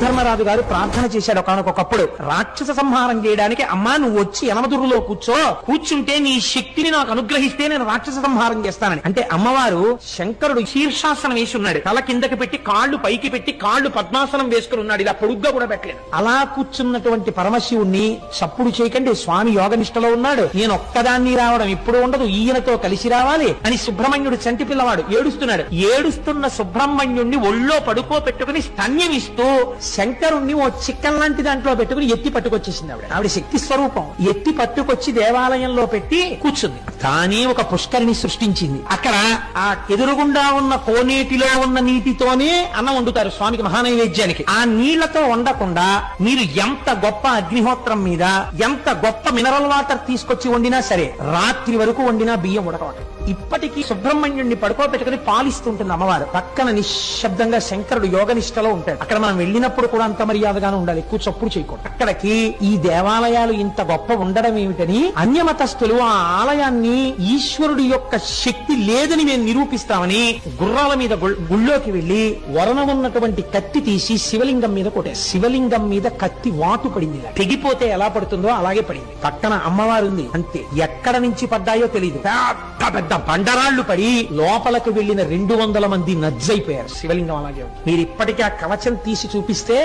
ధర్మరాజు గారు ప్రార్థన చేశాడు ఒకనొకప్పుడు రాక్షస సంహారం చేయడానికి. అమ్మా నువ్వు వచ్చి యమదురులో కూర్చుంటే నీ శక్తిని నాకు అనుగ్రహిస్తే నేను రాక్షస సంహారం చేస్తానని. అంటే అమ్మవారు శంకరుడు శీర్షాసనం వేసి ఉన్నాడు, తల కిందకి పెట్టి కాళ్ళు పైకి పెట్టి కాళ్ళు పద్మాసనం వేసుకుని ఉన్నాడు, ఇలా పొడుగ్గా కూడా పెట్టలేదు. అలా కూర్చున్నటువంటి పరమశివుణ్ణి చప్పుడు చేయకండి, స్వామి యోగ నిష్టలో ఉన్నాడు, నేను ఒక్కదాన్ని రావడం ఇప్పుడు ఉండదు, ఈయనతో కలిసి రావాలి అని సుబ్రహ్మణ్యుడు చంటి పిల్లవాడు ఏడుస్తున్నాడు. ఏడుస్తున్న సుబ్రహ్మణ్యుణ్ణి ఒళ్ళో పడుకోబెట్టుకుని స్తన్యమిస్తూ శంకరుణ్ణి ఓ చిక్కన్ లాంటి దాంట్లో పెట్టుకుని ఎత్తి పట్టుకొచ్చేసింది ఆవిడ శక్తి స్వరూపం. ఎత్తి పట్టుకొచ్చి దేవాలయంలో పెట్టి కూర్చుంది. కానీ ఒక పుష్కరిని సృష్టించింది. అక్కడ ఆ ఎదురుగుండా ఉన్న కోనేటిలో ఉన్న నీటితోనే అన్నం వండుతారు స్వామికి మహానైవేద్యానికి. ఆ నీళ్లతో వండకుండా మీరు ఎంత గొప్ప అగ్నిహోత్రం మీద ఎంత గొప్ప మినరల్ వాటర్ తీసుకొచ్చి వండినా సరే రాత్రి వరకు వండినా బియ్యం ఉడకవటం. ఇప్పటికీ సుబ్రహ్మణ్యుడిని పడుకోబెట్టుకుని పాలిస్తుంటుంది అమ్మవారు. పక్కన నిశ్శబ్దంగా శంకరుడు యోగనిష్టలో ఉంటాడు. అక్కడ మనం వెళ్ళినప్పుడు కూడా అంత మర్యాదగానే ఉండాలి, ఎక్కువ చప్పుడు చేయకూడదు. అక్కడికి ఈ దేవాలయాలు ఇంత గొప్ప ఉండడం ఏమిటని అన్యమతస్థులు ఆ ఆలయాన్ని ఈశ్వరుడి యొక్క శక్తి లేదని మేము నిరూపిస్తామని గుర్రాల మీద గుళ్ళోకి వెళ్లి వరణ ఉన్నటువంటి కత్తి తీసి శివలింగం మీద కొట్టారు. శివలింగం మీద కత్తి వాటు పడింది. తెగిపోతే ఎలా పడుతుందో అలాగే పడింది. పక్కన అమ్మవారు ఉంది, అంతే. ఎక్కడ నుంచి పడ్డాయో తెలియదు. పెద్ద పెద్ద బండరాళ్లు పడి లోపలకు వెళ్లిన 200 మంది నజ్జైపోయారు. శివలింగం అలాగే. మీరు ఇప్పటికీ ఆ కవచం తీసి చూపిస్తే